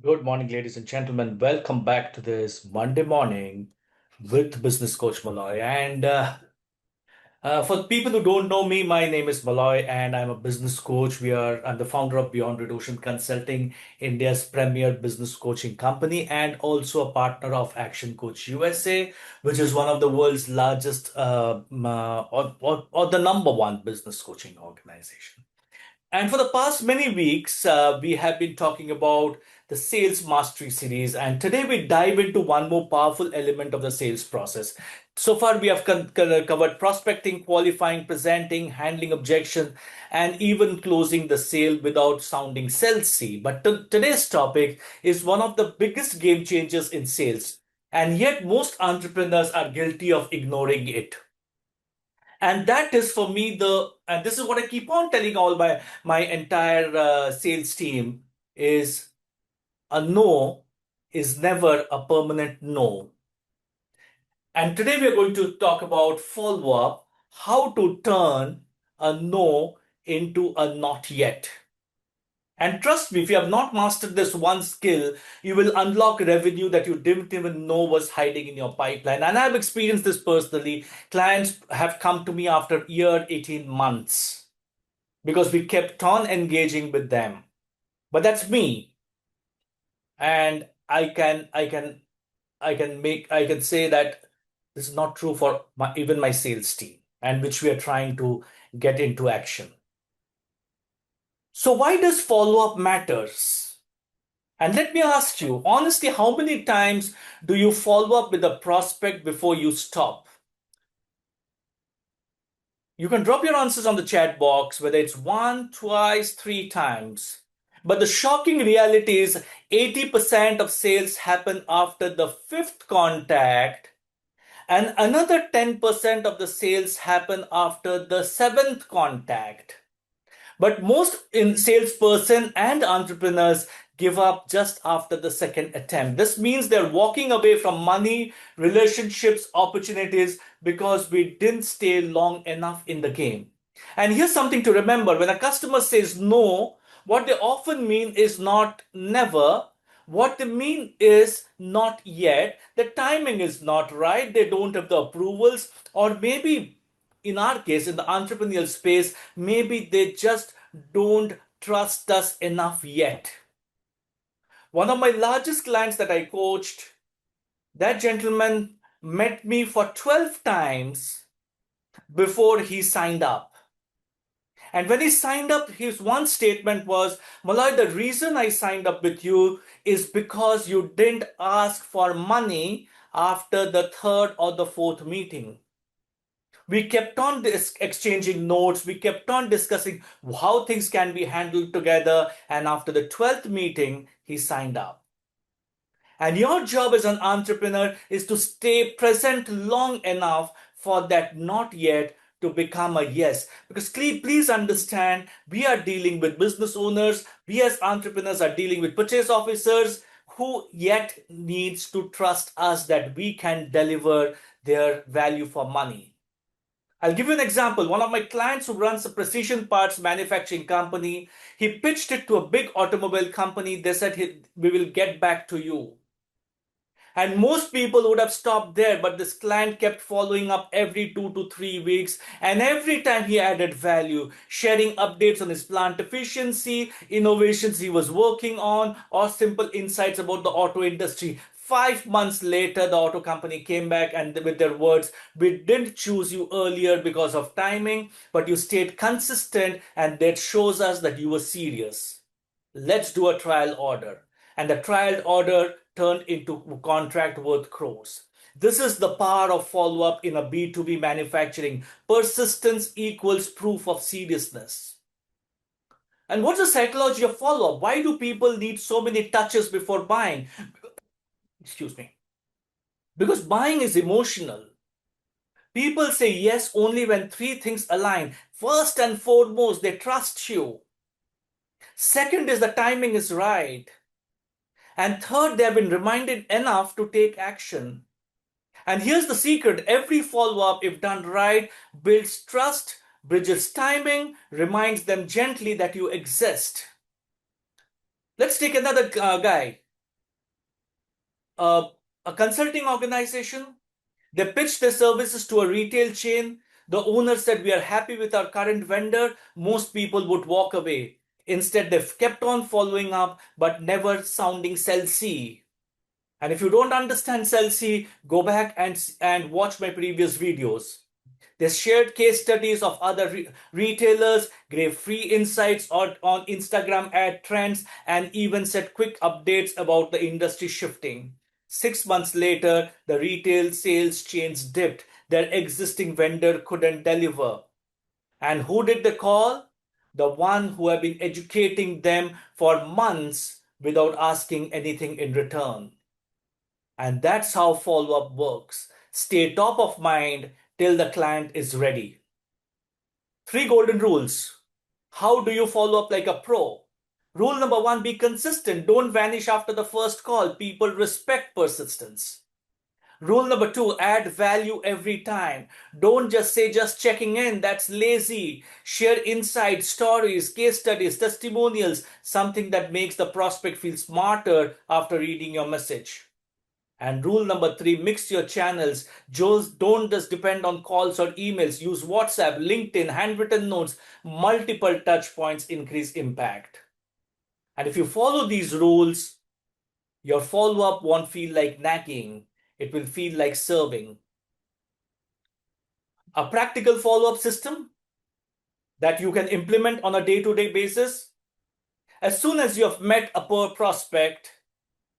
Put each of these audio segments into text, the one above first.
Good morning, ladies and gentlemen. Welcome back to this Monday morning with Business Coach Moloy. For people who don't know me, my name is Moloy and I'm a business coach. I'm the founder of Beyond Red Ocean Consulting, India's premier business coaching company, and also a partner of Action Coach USA, which is one of the world's largest or the number one business coaching organization. And for the past many weeks, we have been talking about the sales mastery series. And today we dive into one more powerful element of the sales process. So far, we have covered prospecting, qualifying, presenting, handling objections, and even closing the sale without sounding salesy. But today's topic is one of the biggest game changers in sales. And yet, most entrepreneurs are guilty of ignoring it. And that is for me and this is what I keep on telling all my entire sales team is a no is never a permanent no. And today we are going to talk about follow up, how to turn a no into a not yet. And trust me, if you have not mastered this one skill, you will unlock revenue that you didn't even know was hiding in your pipeline. And I've experienced this personally. Clients have come to me after year, 18 months because we kept on engaging with them. But that's me. And I can say that this is not true for even my sales team, and which we are trying to get into action. So why does follow up matters? And let me ask you, honestly, how many times do you follow up with a prospect before you stop? You can drop your answers on the chat box, whether it's one, twice, three times. But the shocking reality is 80% of sales happen after the fifth contact, and another 10% of the sales happen after the seventh contact. But most in salesperson and entrepreneurs give up just after the second attempt. This means they're walking away from money, relationships, opportunities because we didn't stay long enough in the game. And here's something to remember. When a customer says no, what they often mean is not never. What they mean is not yet. The timing is not right. They don't have the approvals, or maybe in our case, in the entrepreneurial space, maybe they just don't trust us enough yet. One of my largest clients that I coached, that gentleman met me for 12 times before he signed up. And when he signed up, his one statement was, Malay, the reason I signed up with you is because you didn't ask for money after the third or the fourth meeting. We kept on exchanging notes. We kept on discussing how things can be handled together. And after the 12th meeting, he signed up. And your job as an entrepreneur is to stay present long enough for that not yet to become a yes. Because please understand, we are dealing with business owners. We as entrepreneurs are dealing with purchase officers who yet needs to trust us that we can deliver their value for money. I'll give you an example. One of my clients who runs a precision parts manufacturing company, he pitched it to a big automobile company. They said, we will get back to you. And most people would have stopped there, but this client kept following up every 2 to 3 weeks. And every time he added value, sharing updates on his plant efficiency, innovations he was working on, or simple insights about the auto industry. 5 months later, the auto company came back and with their words, we didn't choose you earlier because of timing, but you stayed consistent, and that shows us that you were serious. Let's do a trial order. And the trial order turned into a contract worth crores. This is the power of follow up in a B2B manufacturing. Persistence equals proof of seriousness. And what's the psychology of follow up? Why do people need so many touches before buying? Excuse me. Because buying is emotional. People say yes only when three things align. First and foremost, they trust you. Second is the timing is right. And third, they have been reminded enough to take action. And here's the secret. Every follow-up, if done right, builds trust, bridges timing, reminds them gently that you exist. Let's take another guy. uh, a consulting organization. They pitched their services to a retail chain. The owner said, "We are happy with our current vendor." Most people would walk away. Instead, they've kept on following up, but never sounding salesy. And if you don't understand salesy, go back and watch my previous videos. They shared case studies of other retailers, gave free insights on Instagram ad trends, and even said quick updates about the industry shifting. 6 months later, the retail sales chains dipped. Their existing vendor couldn't deliver. And who did they call? The one who had been educating them for months without asking anything in return. And that's how follow up works. Stay top of mind till the client is ready. 3 golden rules. How do you follow up like a pro? Rule number one, be consistent. Don't vanish after the first call. People respect persistence. Rule number two, add value every time. Don't just say just checking in. That's lazy. Share insights, stories, case studies, testimonials, something that makes the prospect feel smarter after reading your message. And rule number three, mix your channels. Don't just depend on calls or emails. Use WhatsApp, LinkedIn, handwritten notes. Multiple touch points increase impact. And if you follow these rules, your follow up won't feel like nagging, it will feel like serving. A practical follow up system that you can implement on a day to day basis. As soon as you have met a prospect,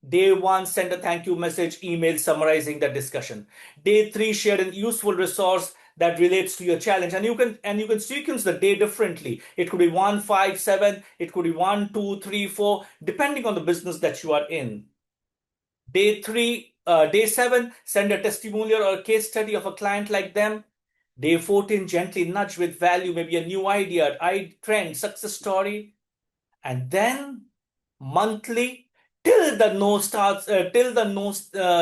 day one, send a thank you message, email summarizing the discussion. Day three, share a useful resource that relates to your challenge, and you can sequence the day differently. It could be 1, 5, 7. It could be 1, 2, 3, 4, depending on the business that you are in. Day 7, send a testimonial or a case study of a client like them. Day 14, gently nudge with value, maybe a new idea, trend, success story. And then monthly, till the no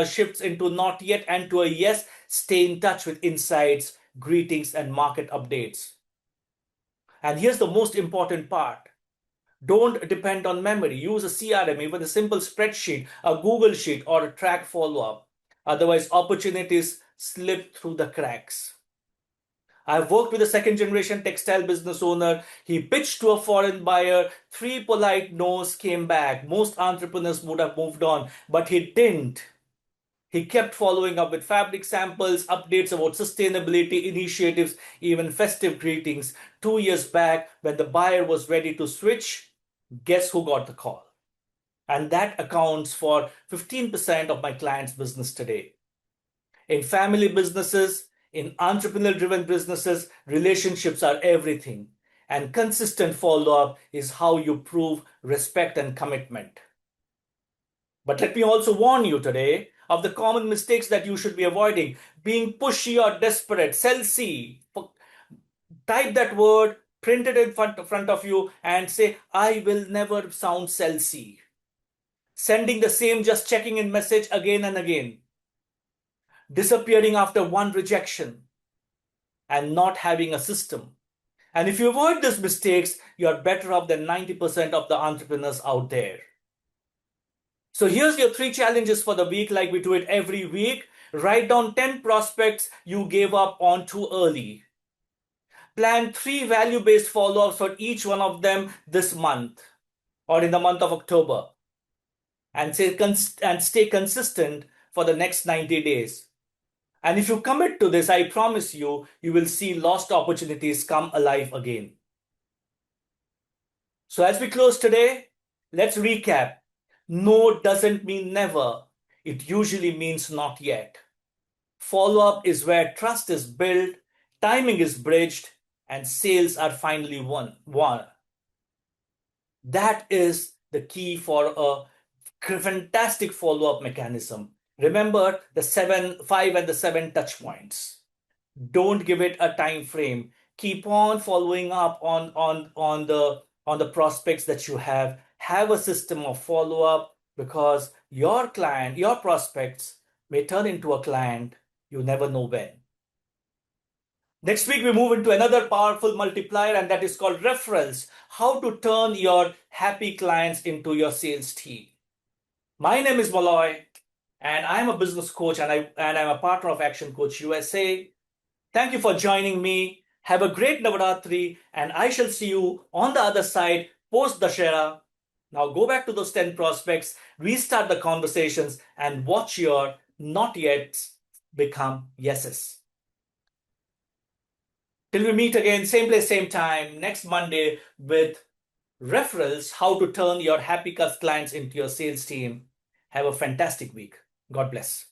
shifts into not yet and to a yes. Stay in touch with insights, greetings, and market updates. And here's the most important part. Don't depend on memory. Use a CRM, even a simple spreadsheet, a Google Sheet, or a track follow up. Otherwise, opportunities slip through the cracks. I've worked with a second generation textile business owner. He pitched to a foreign buyer. 3 polite no's came back. Most entrepreneurs would have moved on, but he didn't. He kept following up with fabric samples, updates about sustainability initiatives, even festive greetings. 2 years back, when the buyer was ready to switch, guess who got the call? And that accounts for 15% of my clients' business today. In family businesses, in entrepreneurial driven businesses, relationships are everything. And consistent follow up is how you prove respect and commitment. But let me also warn you today of the common mistakes that you should be avoiding. Being pushy or desperate, salesy. Type that word, print it in front of you, and say, "I will never sound salesy." Sending the same just checking in message again and again. Disappearing after one rejection. And not having a system. And if you avoid these mistakes, you are better off than 90% of the entrepreneurs out there. So here's your 3 challenges for the week, like we do it every week. Write down 10 prospects you gave up on too early. Plan 3 value-based follow-ups for each one of them this month or in the month of October. And stay consistent for the next 90 days. And if you commit to this, I promise you, you will see lost opportunities come alive again. So as we close today, let's recap. No doesn't mean never. It usually means not yet. Follow-up is where trust is built, timing is bridged, and sales are finally won. That is the key for a fantastic follow-up mechanism. Remember the 5 and the 7 touch points. Don't give it a time frame. Keep on following up on the prospects that you have. Have a system of follow-up, because your prospects may turn into a client. You never know when. Next week, we move into another powerful multiplier, and that is called referrals. How to turn your happy clients into your sales team. My name is Moloy. and I'm a business coach, and I'm a partner of Action Coach USA. Thank you for joining me. Have a great Navaratri, and I shall see you on the other side post Dashera. Now go back to those 10 prospects, restart the conversations, and watch your not yet become yeses. Till we meet again, same place, same time, next Monday with referrals, how to turn your happy clients into your sales team. Have a fantastic week. God bless.